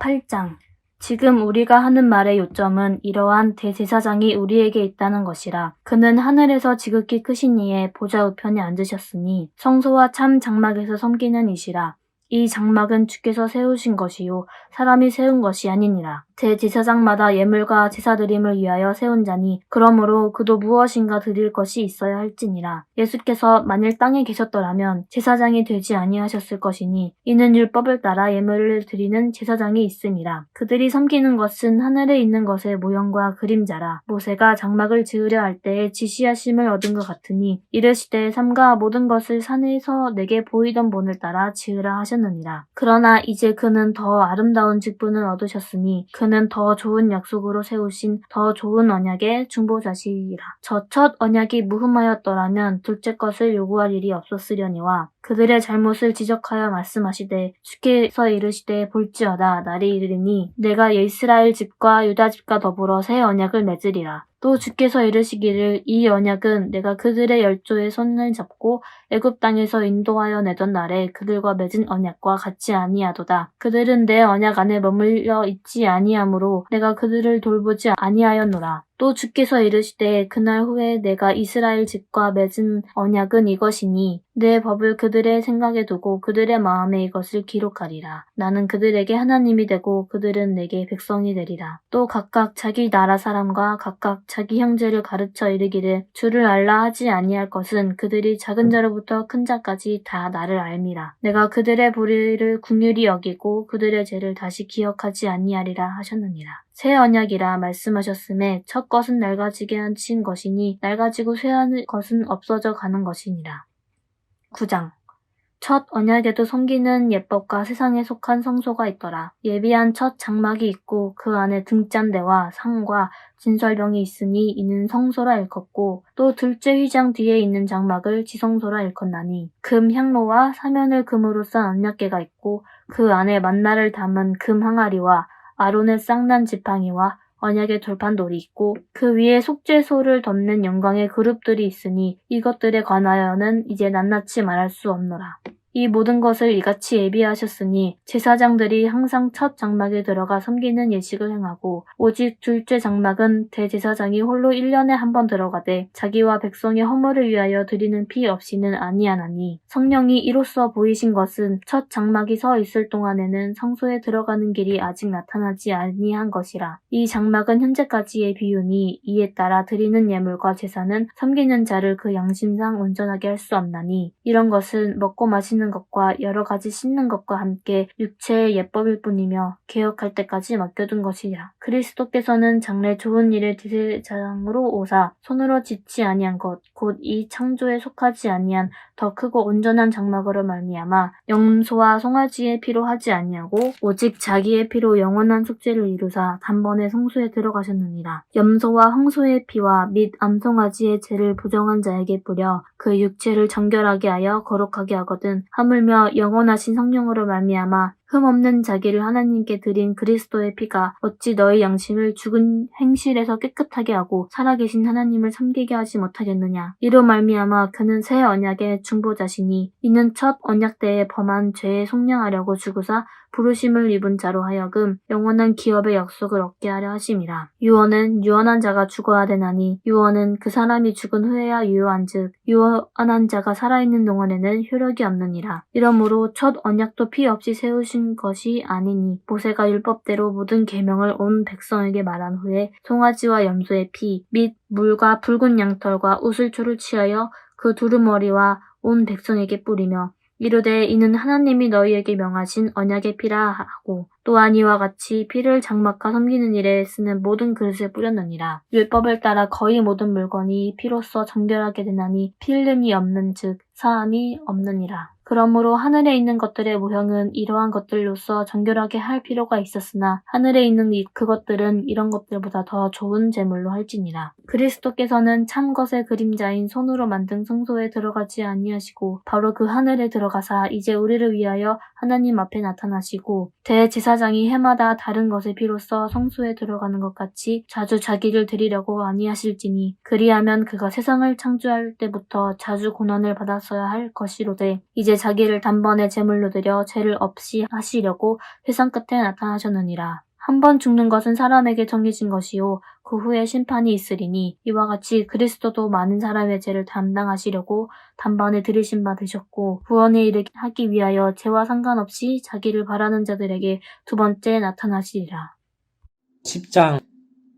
8장. 지금 우리가 하는 말의 요점은 이러한 대제사장이 우리에게 있다는 것이라. 그는 하늘에서 지극히 크신 이의 보좌 우편에 앉으셨으니 성소와 참 장막에서 섬기는 이시라. 이 장막은 주께서 세우신 것이요 사람이 세운 것이 아니니라. 대제사장마다 예물과 제사드림을 위하여 세운 자니 그러므로 그도 무엇인가 드릴 것이 있어야 할지니라. 예수께서 만일 땅에 계셨더라면 제사장이 되지 아니하셨을 것이니 이는 율법을 따라 예물을 드리는 제사장이 있음이라. 그들이 섬기는 것은 하늘에 있는 것의 모형과 그림자라. 모세가 장막을 지으려 할 때에 지시하심을 얻은 것 같으니 이르시되 삼가 모든 것을 산에서 내게 보이던 본을 따라 지으라 하셨느니라. 그러나 이제 그는 더 아름다운 직분을 얻으셨으니 그는 더 좋은 약속으로 세우신 더 좋은 언약의 중보자시리라. 저 첫 언약이 무흠하였더라면 둘째 것을 요구할 일이 없었으려니와 그들의 잘못을 지적하여 말씀하시되 주께서 이르시되 볼지어다 날이 이르리니 내가 이스라엘 집과 유다 집과 더불어 새 언약을 맺으리라. 또 주께서 이르시기를 이 언약은 내가 그들의 열조의 손을 잡고 애굽 땅에서 인도하여 내던 날에 그들과 맺은 언약과 같지 아니하도다. 그들은 내 언약 안에 머물러 있지 아니하므로 내가 그들을 돌보지 아니하였노라. 또 주께서 이르시되 그날 후에 내가 이스라엘 집과 맺은 언약은 이것이니 내 법을 그들의 생각에 두고 그들의 마음에 이것을 기록하리라. 나는 그들에게 하나님이 되고 그들은 내게 백성이 되리라. 또 각각 자기 나라 사람과 각각 자기 형제를 가르쳐 이르기를 주를 알라 하지 아니할 것은 그들이 작은 자로부터 큰 자까지 다 나를 알미라. 내가 그들의 불의를 긍휼히 여기고 그들의 죄를 다시 기억하지 아니하리라 하셨느니라. 새 언약이라 말씀하셨음에 첫 것은 낡아지게 하신 것이니 낡아지고 쇠한 것은 없어져 가는 것이니라. 9장. 첫 언약에도 섬기는 예법과 세상에 속한 성소가 있더라. 예비한 첫 장막이 있고 그 안에 등잔대와 상과 진설병이 있으니 이는 성소라 일컫고 또 둘째 휘장 뒤에 있는 장막을 지성소라 일컫나니 금 향로와 사면을 금으로 싼 언약궤가 있고 그 안에 만나를 담은 금 항아리와 아론의 쌍난 지팡이와 언약의 돌판돌이 있고 그 위에 속죄소를 덮는 영광의 그룹들이 있으니 이것들에 관하여는 이제 낱낱이 말할 수 없노라. 이 모든 것을 이같이 예비하셨으니 제사장들이 항상 첫 장막에 들어가 섬기는 예식을 행하고 오직 둘째 장막은 대제사장이 홀로 1년에 한 번 들어가되 자기와 백성의 허물을 위하여 드리는 피 없이는 아니하나니 성령이 이로써 보이신 것은 첫 장막이 서 있을 동안에는 성소에 들어가는 길이 아직 나타나지 아니한 것이라. 이 장막은 현재까지의 비유니 이에 따라 드리는 예물과 제사는 섬기는 자를 그 양심상 온전하게 할 수 없나니 이런 것은 먹고 마시는 것과 여러 가지 씻는 것과 함께 육체의 예법일 뿐이며 개혁할 때까지 맡겨둔 것이라. 그리스도께서는 장래 좋은 일의 대제사장으로 오사 손으로 짓지 아니한 것 곧 이 창조에 속하지 아니한 더 크고 온전한 장막으로 말미암아 염소와 송아지의 피로 하지 아니하고 오직 자기의 피로 영원한 속죄를 이루사 단번에 성소에 들어가셨느니라. 염소와 황소의 피와 및 암송아지의 죄를 부정한 자에게 뿌려 그 육체를 정결하게 하여 거룩하게 하거든 하물며 영원하신 성령으로 말미암아 흠없는 자기를 하나님께 드린 그리스도의 피가 어찌 너희 양심을 죽은 행실에서 깨끗하게 하고 살아계신 하나님을 섬기게 하지 못하겠느냐. 이로 말미암아 그는 새 언약의 중보자시니 이는 첫 언약 때에 범한 죄에 속량하려고 죽으사 부르심을 입은 자로 하여금 영원한 기업의 약속을 얻게 하려 하심이라. 유언은 유언한 자가 죽어야 되나니 유언은 그 사람이 죽은 후에야 유효한즉 유언한 자가 살아있는 동안에는 효력이 없느니라. 이러므로 첫 언약도 피 없이 세우신 것이 아니니 모세가 율법대로 모든 계명을 온 백성에게 말한 후에 송아지와 염소의 피 및 물과 붉은 양털과 우슬초를 취하여 그 두루머리와 온 백성에게 뿌리며 이르되 이는 하나님이 너희에게 명하신 언약의 피라 하고 또한 이와 같이 피를 장막과 섬기는 일에 쓰는 모든 그릇에 뿌렸느니라. 율법을 따라 거의 모든 물건이 피로써 정결하게 되나니 피 흘림이 없는 즉 사함이 없느니라. 그러므로 하늘에 있는 것들의 모형은 이러한 것들로서 정결하게 할 필요가 있었으나 하늘에 있는 그것들은 이런 것들보다 더 좋은 제물로 할지니라. 그리스도께서는 참 것의 그림자인 손으로 만든 성소에 들어가지 아니하시고 바로 그 하늘에 들어가사 이제 우리를 위하여 하나님 앞에 나타나시고 대제사장이 해마다 다른 것의 피로써 성소에 들어가는 것 같이 자주 자기를 드리려고 아니하실지니 그리하면 그가 세상을 창조할 때부터 자주 고난을 받았어야 할 것이로되 이제 이제 자기를 단번에 제물로 드려 죄를 없이 하시려고 세상 끝에 나타나셨느니라. 한 번 죽는 것은 사람에게 정해진 것이요 그 후에 심판이 있으리니 이와 같이 그리스도도 많은 사람의 죄를 담당하시려고 단번에 들이심 받으셨고 구원에 이르게 하기 위하여 죄와 상관없이 자기를 바라는 자들에게 두 번째 나타나시리라. 10장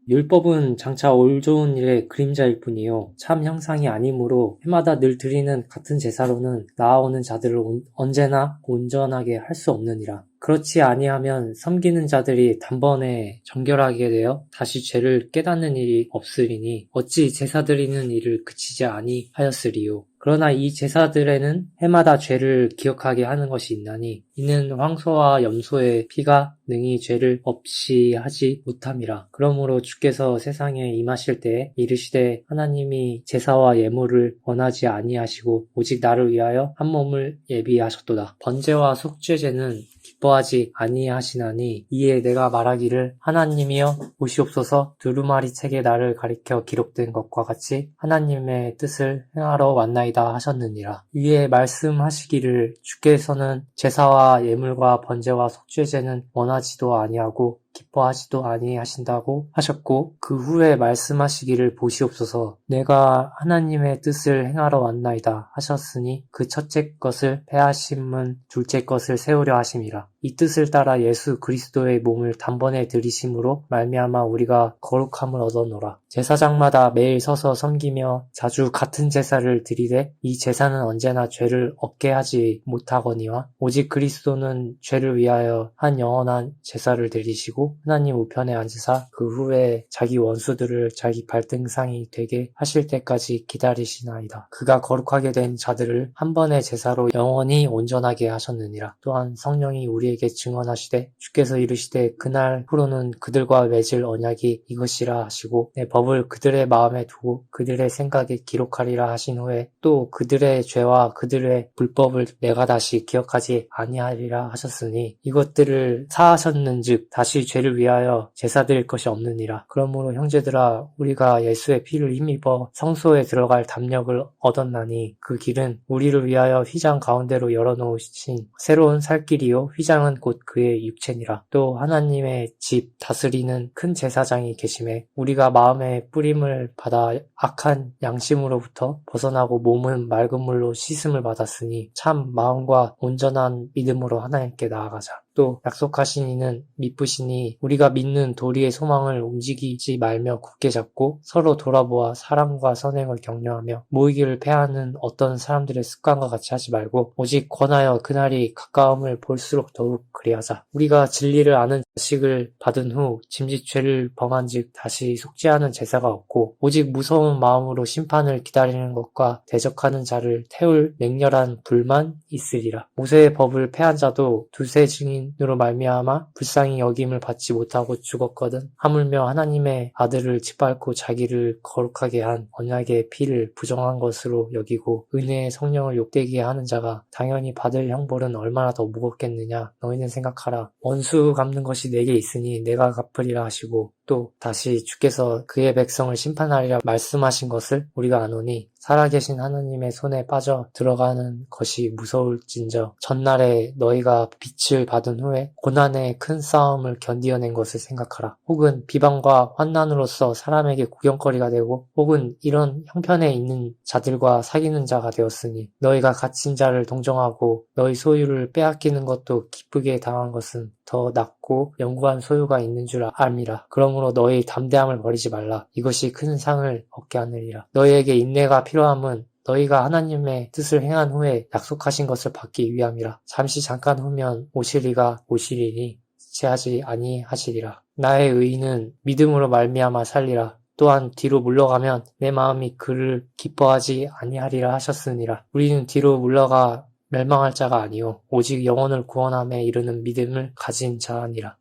율법은 장차 올 좋은 일의 그림자일 뿐이요 참 형상이 아니므로 해마다 늘 드리는 같은 제사로는 나아오는 자들을 언제나 온전하게 할 수 없느니라. 그렇지 아니하면 섬기는 자들이 단번에 정결하게 되어 다시 죄를 깨닫는 일이 없으리니 어찌 제사 드리는 일을 그치지 아니하였으리요. 그러나 이 제사들에는 해마다 죄를 기억하게 하는 것이 있나니 이는 황소와 염소의 피가 능히 죄를 없이 하지 못함이라. 그러므로 주께서 세상에 임하실 때에 이르시되 하나님이 제사와 예물을 원하지 아니하시고 오직 나를 위하여 한 몸을 예비하셨도다. 번제와 속죄제는 기뻐하지 아니하시나니 이에 내가 말하기를 하나님이여 보시옵소서 두루마리 책에 나를 가리켜 기록된 것과 같이 하나님의 뜻을 행하러 왔나이다 하셨느니라. 위에 말씀하시기를 주께서는 제사와 예물과 번제와 속죄제는 원하지도 아니하고 기뻐하지도 아니하신다고 하셨고 그 후에 말씀하시기를 보시옵소서 내가 하나님의 뜻을 행하러 왔나이다 하셨으니 그 첫째 것을 패하심은 둘째 것을 세우려 하심이라. 이 뜻을 따라 예수 그리스도의 몸을 단번에 들이심으로 말미암아 우리가 거룩함을 얻어노라. 제사장마다 매일 서서 섬기며 자주 같은 제사를 드리되 이 제사는 언제나 죄를 없게 하지 못하거니와 오직 그리스도는 죄를 위하여 한 영원한 제사를 드리시고 하나님 우편에 앉으사 그 후에 자기 원수들을 자기 발등상이 되게 하실 때까지 기다리시나이다. 그가 거룩하게 된 자들을 한 번의 제사로 영원히 온전하게 하셨느니라. 또한 성령이 우리에게 증언하시되 주께서 이르시되 그날 후로는 그들과 맺을 언약이 이것이라 하시고 내 법을 그들의 마음에 두고 그들의 생각에 기록하리라 하신 후에 또 그들의 죄와 그들의 불법을 내가 다시 기억하지 아니하리라 하셨으니 이것들을 사하셨는즉 다시 죄를 위하여 제사 드릴 것이 없느니라. 그러므로 형제들아 우리가 예수의 피를 힘입어 성소에 들어갈 담력을 얻었나니 그 길은 우리를 위하여 휘장 가운데로 열어놓으신 새로운 살 길이요 휘장은 곧 그의 육체니라. 또 하나님의 집 다스리는 큰 제사장이 계심에 우리가 마음의 뿌림을 받아 악한 양심으로부터 벗어나고 몸은 맑은 물로 씻음을 받았으니 참 마음과 온전한 믿음으로 하나님께 나아가자. 또 약속하신 이는 미쁘시니 우리가 믿는 도리의 소망을 움직이지 말며 굳게 잡고 서로 돌아보아 사랑과 선행을 격려하며 모이기를 패하는 어떤 사람들의 습관과 같이 하지 말고 오직 권하여 그날이 가까움을 볼수록 더욱 그리하자. 우리가 진리를 아는 자식을 받은 후 짐짓 죄를 범한즉 다시 속죄하는 제사가 없고 오직 무서운 마음으로 심판을 기다리는 것과 대적하는 자를 태울 맹렬한 불만 있으리라. 모세의 법을 패한 자도 두세 증인으로 말미암아 불쌍히 여김을 받지 못하고 죽었거든. 하물며 하나님의 아들을 짓밟고 자기를 거룩하게 한 언약의 피를 부정한 것으로 여기고 은혜의 성령을 욕되게 하는 자가 당연히 받을 형벌은 얼마나 더 무겁겠느냐. 너희는 생각하라. 원수 갚는 것이 내게 있으니 내가 갚으리라 하시고 또 다시 주께서 그의 백성을 심판하리라 말씀하신 것을 우리가 아노니 살아계신 하나님의 손에 빠져 들어가는 것이 무서울진저 전날에 너희가 빛을 받은 후에 고난의 큰 싸움을 견디어낸 것을 생각하라. 혹은 비방과 환난으로서 사람에게 구경거리가 되고 혹은 이런 형편에 있는 자들과 사귀는 자가 되었으니 너희가 갇힌 자를 동정하고 너희 소유를 빼앗기는 것도 기쁘게 당한 것은 더 낫고 영구한 소유가 있는 줄 알미라. 그러므로 너희 담대함을 버리지 말라. 이것이 큰 상을 얻게 하느니라. 너희에게 인내가 필요함은 너희가 하나님의 뜻을 행한 후에 약속하신 것을 받기 위함이라. 잠깐 후면 오시리가 오시리니 지체하지 아니하시리라. 나의 의인은 믿음으로 말미암아 살리라. 또한 뒤로 물러가면 내 마음이 그를 기뻐하지 아니하리라 하셨으니라. 우리는 뒤로 물러가 멸망할 자가 아니요 오직 영혼을 구원함에 이르는 믿음을 가진 자니라.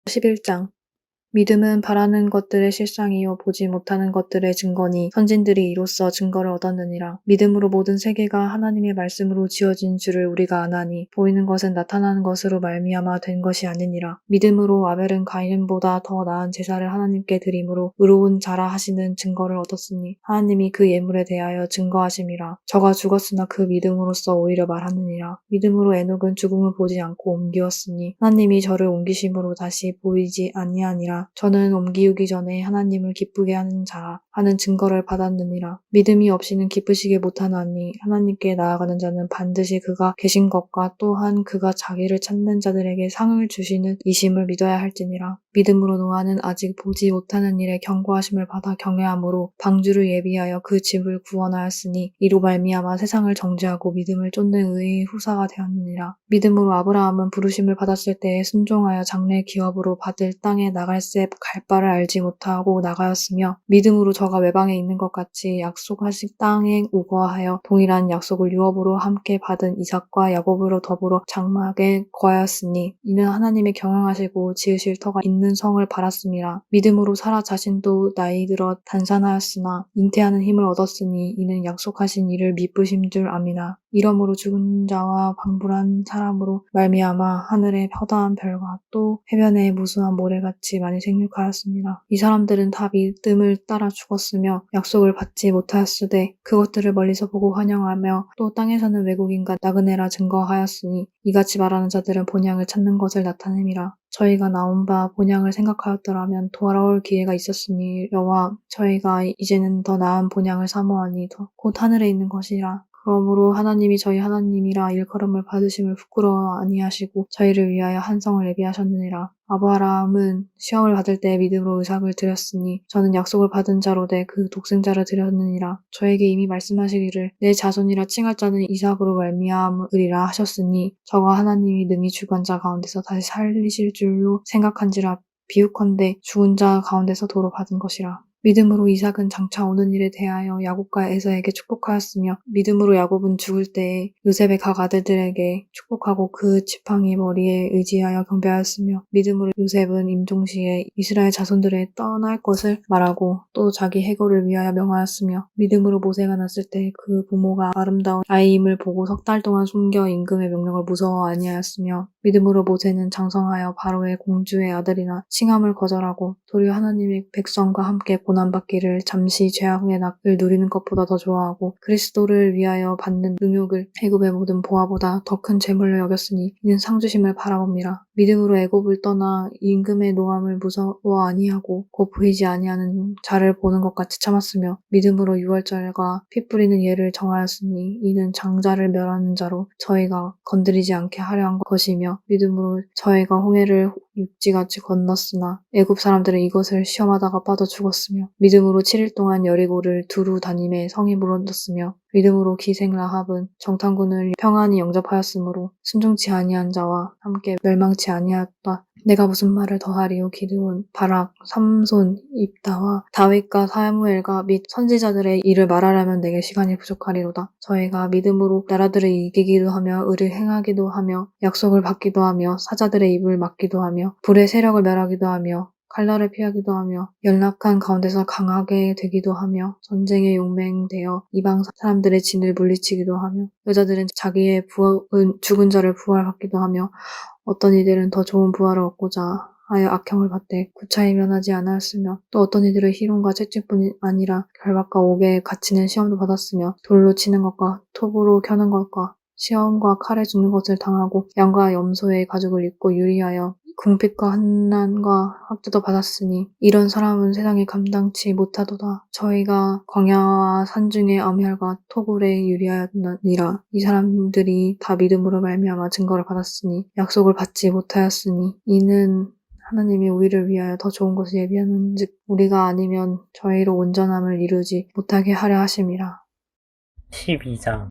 11장 믿음은 바라는 것들의 실상이요 보지 못하는 것들의 증거니 선진들이 이로써 증거를 얻었느니라. 믿음으로 모든 세계가 하나님의 말씀으로 지어진 줄을 우리가 아나니 보이는 것은 나타나는 것으로 말미암아 된 것이 아니니라. 믿음으로 아벨은 가인보다 더 나은 제사를 하나님께 드림으로 의로운 자라 하시는 증거를 얻었으니 하나님이 그 예물에 대하여 증거하심이라. 저가 죽었으나 그 믿음으로써 오히려 말하느니라. 믿음으로 에녹은 죽음을 보지 않고 옮기었으니 하나님이 저를 옮기심으로 다시 보이지 아니하니라. 저는 옮기우기 전에 하나님을 기쁘게 하는 자라 하는 증거를 받았느니라. 믿음이 없이는 기쁘시게 못하나니 하나님께 나아가는 자는 반드시 그가 계신 것과 또한 그가 자기를 찾는 자들에게 상을 주시는 이심을 믿어야 할지니라. 믿음으로 노아는 아직 보지 못하는 일에 경고하심을 받아 경외함으로 방주를 예비하여 그 집을 구원하였으니 이로 말미암아 세상을 정죄하고 믿음을 쫓는 의의 후사가 되었느니라. 믿음으로 아브라함은 부르심을 받았을 때에 순종하여 장래 기업으로 받을 땅에 나갈새 갈 바를 알지 못하고 나가였으며 믿음으로 저가 외방에 있는 것 같이 약속하신 땅에 우거하여 동일한 약속을 유업으로 함께 받은 이삭과 야곱으로 더불어 장막에 거하였으니 이는 하나님의 경영하시고 지으실 터가 있는 성을 바랐음이라. 믿음으로 사라 자신도 나이 들어 단산하였으나 잉태하는 힘을 얻었으니 이는 약속하신 이를 미쁘심 줄 암이나. 이러므로 죽은 자와 방불한 사람으로 말미암아 하늘의 허다한 별과 또 해변의 무수한 모래같이 많이 생육하였습니다. 이 사람들은 다 믿음을 따라 죽었으며 약속을 받지 못하였으되 그것들을 멀리서 보고 환영하며 또 땅에 사는 외국인과 나그네라 증거하였으니 이같이 말하는 자들은 본향을 찾는 것을 나타냄이라. 저희가 나온 바 본향을 생각하였더라면 돌아올 기회가 있었으니와 저희가 이제는 더 나은 본향을 사모하니 곧 하늘에 있는 것이라. 그러므로 하나님이 저희 하나님이라 일컬음을 받으심을 부끄러워 아니하시고 저희를 위하여 한 성을 예비하셨느니라. 아브라함은 시험을 받을 때 믿음으로 의삭을 드렸으니 저는 약속을 받은 자로 돼 그 독생자를 드렸느니라. 저에게 이미 말씀하시기를 내 자손이라 칭할 자는 이삭으로 말미암으리라 하셨으니 저가 하나님이 능히 죽은 자 가운데서 다시 살리실 줄로 생각한지라. 비유컨대 죽은 자 가운데서 도로 받은 것이라. 믿음으로 이삭은 장차 오는 일에 대하여 야곱과 에서에게 축복하였으며 믿음으로 야곱은 죽을 때에 요셉의 각 아들들에게 축복하고 그 지팡이 머리에 의지하여 경배하였으며 믿음으로 요셉은 임종시에 이스라엘 자손들에 떠날 것을 말하고 또 자기 해고를 위하여 명하였으며 믿음으로 모세가 났을 때 그 부모가 아름다운 아이임을 보고 석 달 동안 숨겨 임금의 명령을 무서워 아니하였으며 믿음으로 모세는 장성하여 바로의 공주의 아들이나 칭함을 거절하고 도리어 하나님의 백성과 함께 고난받기를 잠시 죄악의 낙을 누리는 것보다 더 좋아하고 그리스도를 위하여 받는 능욕을 애굽의 모든 보화보다 더 큰 재물로 여겼으니 이는 상주심을 바라봅니다. 믿음으로 애굽을 떠나 임금의 노함을 무서워 아니하고 곧 보이지 아니하는 자를 보는 것 같이 참았으며 믿음으로 유월절과 피 뿌리는 예를 정하였으니 이는 장자를 멸하는 자로 저희가 건드리지 않게 하려 한 것이며 믿음으로 저희가 홍해를 육지같이 건넜으나 애굽 사람들은 이것을 시험하다가 빠져 죽었으며 믿음으로 7일 동안 여리고를 두루 다님에 성이 물었으며 믿음으로 기생 라합은 정탐꾼을 평안히 영접하였으므로 순종치 아니한 자와 함께 멸망치 아니하였다. 내가 무슨 말을 더하리요. 기드온, 바락, 삼손, 입다와 다윗과 사무엘과 및 선지자들의 일을 말하려면 내게 시간이 부족하리로다. 저희가 믿음으로 나라들을 이기기도 하며 의를 행하기도 하며 약속을 받기도 하며 사자들의 입을 막기도 하며 불의 세력을 멸하기도 하며 칼날을 피하기도 하며 연락한 가운데서 강하게 되기도 하며 전쟁에 용맹되어 이방 사람들의 진을 물리치기도 하며 여자들은 자기의 죽은 자를 부활받기도 하며 어떤 이들은 더 좋은 부활을 얻고자 하여 악형을 받되 구차히 면하지 않았으며 또 어떤 이들은 희롱과 채찍뿐 아니라 결박과 옥에 갇히는 시험도 받았으며 돌로 치는 것과 톱으로 켜는 것과 시험과 칼에 죽는 것을 당하고 양과 염소의 가죽을 입고 유리하여 궁핍과 환난과 학대도 받았으니 이런 사람은 세상에 감당치 못하도다. 저희가 광야와 산중의 암혈과 토굴에 유리하였느니라. 이 사람들이 다 믿음으로 말미암아 증거를 받았으니 약속을 받지 못하였으니 이는 하나님이 우리를 위하여 더 좋은 것을 예비하는즉 우리가 아니면 저희로 온전함을 이루지 못하게 하려 하심이라. 12장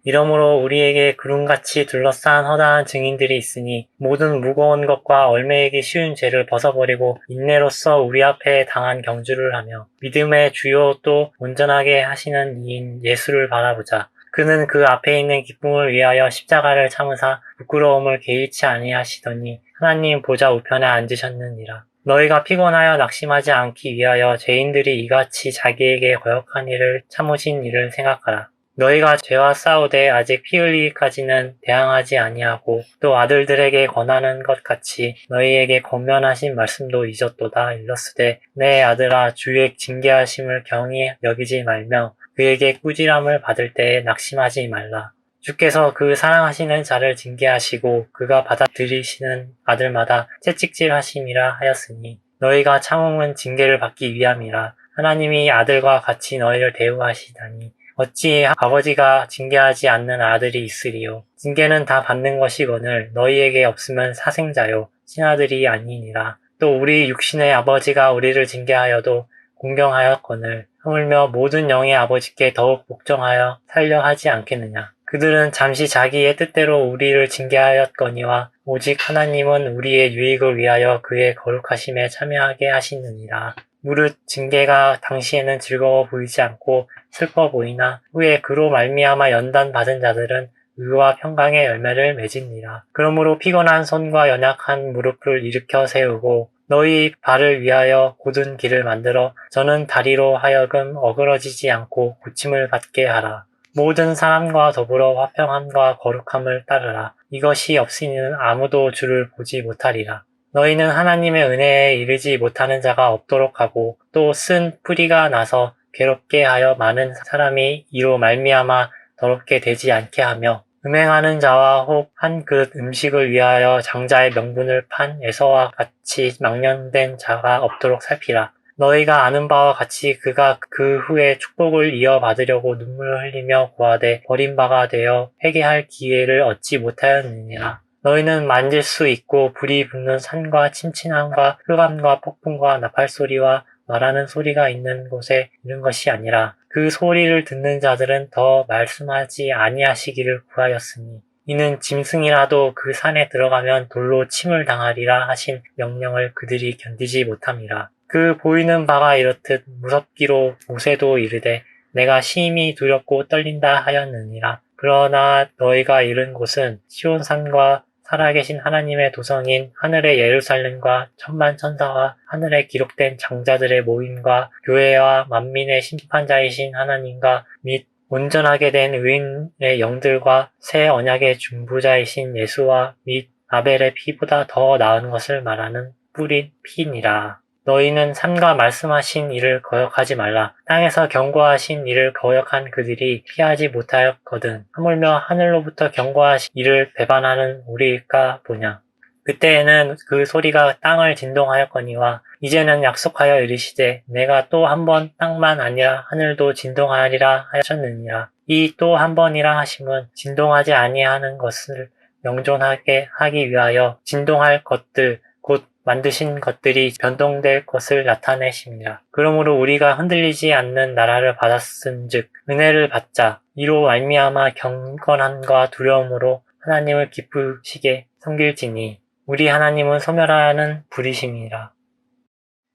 이러므로 우리에게 구름같이 둘러싼 허다한 증인들이 있으니 모든 무거운 것과 얽매이기 쉬운 죄를 벗어버리고 인내로써 우리 앞에 당한 경주를 하며 믿음의 주요 또 온전하게 하시는 이인 예수를 바라보자. 그는 그 앞에 있는 기쁨을 위하여 십자가를 참으사 부끄러움을 개의치 아니하시더니 하나님 보좌 우편에 앉으셨느니라. 너희가 피곤하여 낙심하지 않기 위하여 죄인들이 이같이 자기에게 거역한 일을 참으신 일을 생각하라. 너희가 죄와 싸우되 아직 피 흘리기까지는 대항하지 아니하고 또 아들들에게 권하는 것 같이 너희에게 권면하신 말씀도 잊었도다. 일렀으되 내 아들아 주의 징계하심을 경히 여기지 말며 그에게 꾸지람을 받을 때에 낙심하지 말라. 주께서 그 사랑하시는 자를 징계하시고 그가 받아들이시는 아들마다 채찍질 하심이라 하였으니 너희가 참음은 징계를 받기 위함이라. 하나님이 아들과 같이 너희를 대우하시다니 어찌 아버지가 징계하지 않는 아들이 있으리요. 징계는 다 받는 것이거늘 너희에게 없으면 사생자요 친아들이 아니니라. 또 우리 육신의 아버지가 우리를 징계하여도 공경하였거늘 하물며 모든 영의 아버지께 더욱 복종하여 살려 하지 않겠느냐. 그들은 잠시 자기의 뜻대로 우리를 징계하였거니와 오직 하나님은 우리의 유익을 위하여 그의 거룩하심에 참여하게 하시느니라. 무릇 징계가 당시에는 즐거워 보이지 않고 슬퍼 보이나 후에 그로 말미암아 연단 받은 자들은 의와 평강의 열매를 맺으니라. 그러므로 피곤한 손과 연약한 무릎을 일으켜 세우고 너희 발을 위하여 곧은 길을 만들어 저는 다리로 하여금 어그러지지 않고 고침을 받게 하라. 모든 사람과 더불어 화평함과 거룩함을 따르라. 이것이 없이는 아무도 주를 보지 못하리라. 너희는 하나님의 은혜에 이르지 못하는 자가 없도록 하고 또 쓴 뿌리가 나서 괴롭게 하여 많은 사람이 이로 말미암아 더럽게 되지 않게 하며 음행하는 자와 혹 한 그릇 음식을 위하여 장자의 명분을 판 에서와 같이 망령된 자가 없도록 살피라. 너희가 아는 바와 같이 그가 그 후에 축복을 이어받으려고 눈물을 흘리며 구하되 버림바가 되어 회개할 기회를 얻지 못하였느니라. 너희는 만질 수 있고 불이 붙는 산과 침침함과 흑암과 폭풍과 나팔소리와 말하는 소리가 있는 곳에 있는 것이 아니라 그 소리를 듣는 자들은 더 말씀하지 아니하시기를 구하였으니 이는 짐승이라도 그 산에 들어가면 돌로 침을 당하리라 하신 명령을 그들이 견디지 못함이라. 그 보이는 바가 이렇듯 무섭기로 모세도 이르되 내가 심히 두렵고 떨린다 하였느니라. 그러나 너희가 이른 곳은 시온산과 살아계신 하나님의 도성인 하늘의 예루살렘과 천만 천사와 하늘에 기록된 장자들의 모임과 교회와 만민의 심판자이신 하나님과 및 온전하게 된 의인의 영들과 새 언약의 중보자이신 예수와 및 아벨의 피보다 더 나은 것을 말하는 뿌린 피니라. 너희는 삼가 말씀하신 일을 거역하지 말라. 땅에서 경고하신 일을 거역한 그들이 피하지 못하였거든. 하물며 하늘로부터 경고하신 일을 배반하는 우리일까 보냐. 그때에는 그 소리가 땅을 진동하였거니와 이제는 약속하여 이르시되 내가 또 한 번 땅만 아니라 하늘도 진동하리라 하셨느니라. 이 또 한 번이라 하심은 진동하지 아니하는 것을 명존하게 하기 위하여 진동할 것들 곧 만드신 것들이 변동될 것을 나타내심이라. 그러므로 우리가 흔들리지 않는 나라를 받았은즉 은혜를 받자. 이로 말미암아 경건함과 두려움으로 하나님을 기쁘시게 섬길지니 우리 하나님은 소멸하는 불이심이라.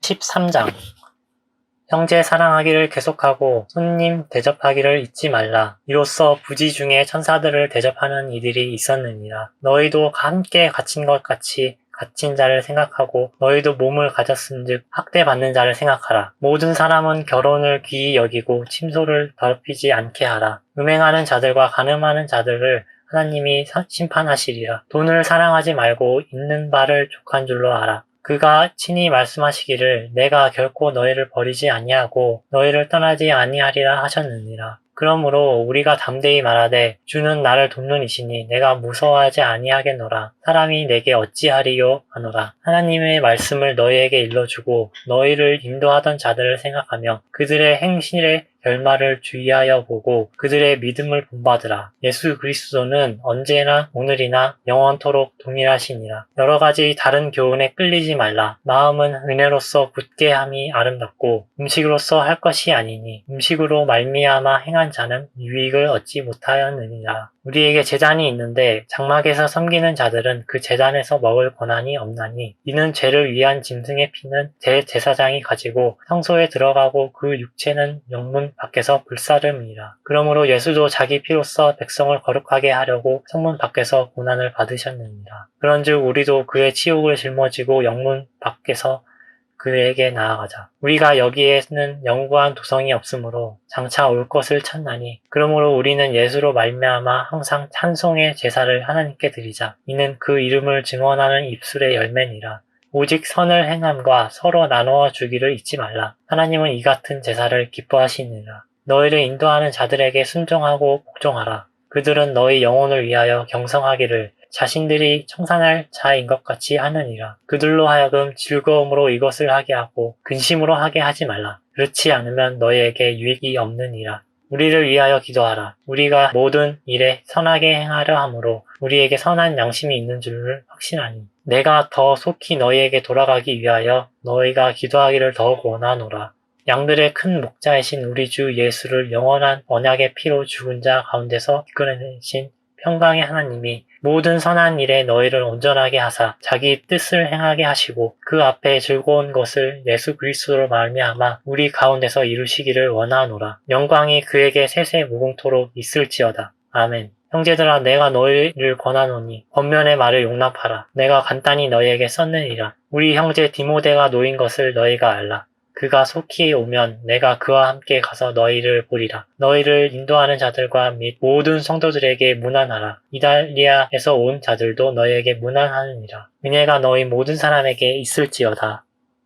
13장 형제 사랑하기를 계속하고 손님 대접하기를 잊지 말라. 이로써 부지 중에 천사들을 대접하는 이들이 있었느니라. 너희도 함께 갇힌 것 같이 갇힌 자를 생각하고 너희도 몸을 가졌은즉 학대받는 자를 생각하라. 모든 사람은 결혼을 귀히 여기고 침소를 더럽히지 않게 하라. 음행하는 자들과 간음하는 자들을 하나님이 심판하시리라. 돈을 사랑하지 말고 있는 바를 족한 줄로 알아. 그가 친히 말씀하시기를 내가 결코 너희를 버리지 아니하고 너희를 떠나지 아니하리라 하셨느니라. 그러므로 우리가 담대히 말하되 주는 나를 돕는 이시니 내가 무서워하지 아니하겠노라. 사람이 내게 어찌하리요 하노라. 하나님의 말씀을 너희에게 일러주고 너희를 인도하던 자들을 생각하며 그들의 행실의 결말을 주의하여 보고 그들의 믿음을 본받으라. 예수 그리스도는 언제나 오늘이나 영원토록 동일하시니라. 여러 가지 다른 교훈에 끌리지 말라. 마음은 은혜로서 굳게 함이 아름답고 음식으로서 할 것이 아니니 음식으로 말미암아 행한 자는 유익을 얻지 못하였느니라. 우리에게 제단이 있는데 장막에서 섬기는 자들은 그 제단에서 먹을 권한이 없나니 이는 죄를 위한 짐승의 피는 대제사장이 가지고 성소에 들어가고 그 육체는 영문 밖에서 불사름이라. 그러므로 예수도 자기 피로써 백성을 거룩하게 하려고 성문 밖에서 고난을 받으셨느니라. 그런즉 우리도 그의 치욕을 짊어지고 영문 밖에서 그에게 나아가자. 우리가 여기에는 영구한 도성이 없으므로 장차 올 것을 찾나니 그러므로 우리는 예수로 말미암아 항상 찬송의 제사를 하나님께 드리자. 이는 그 이름을 증언하는 입술의 열매니라. 오직 선을 행함과 서로 나누어 주기를 잊지 말라. 하나님은 이 같은 제사를 기뻐하시느니라. 너희를 인도하는 자들에게 순종하고 복종하라. 그들은 너희 영혼을 위하여 경성하기를 자신들이 청산할 자인 것 같이 하느니라. 그들로 하여금 즐거움으로 이것을 하게 하고 근심으로 하게 하지 말라. 그렇지 않으면 너희에게 유익이 없느니라. 우리를 위하여 기도하라. 우리가 모든 일에 선하게 행하려 함으로 우리에게 선한 양심이 있는 줄을 확신하니 내가 더 속히 너희에게 돌아가기 위하여 너희가 기도하기를 더욱 원하노라. 양들의 큰 목자이신 우리 주 예수를 영원한 언약의 피로 죽은 자 가운데서 이끌어내신 평강의 하나님이 모든 선한 일에 너희를 온전하게 하사 자기 뜻을 행하게 하시고 그 앞에 즐거운 것을 예수 그리스도로 말미암아 우리 가운데서 이루시기를 원하노라. 영광이 그에게 세세 무궁토록 있을지어다. 아멘. 형제들아, 내가 너희를 권하노니 권면의 말을 용납하라. 내가 간단히 너희에게 썼느니라. 우리 형제 디모데가 놓인 것을 너희가 알라. 그가 속히 오면 내가 그와 함께 가서 너희를 보리라. 너희를 인도하는 자들과 및 모든 성도들에게 문안하라. 이달리아에서 온 자들도 너희에게 문안하느니라. 은혜가 너희 모든 사람에게 있을지어다.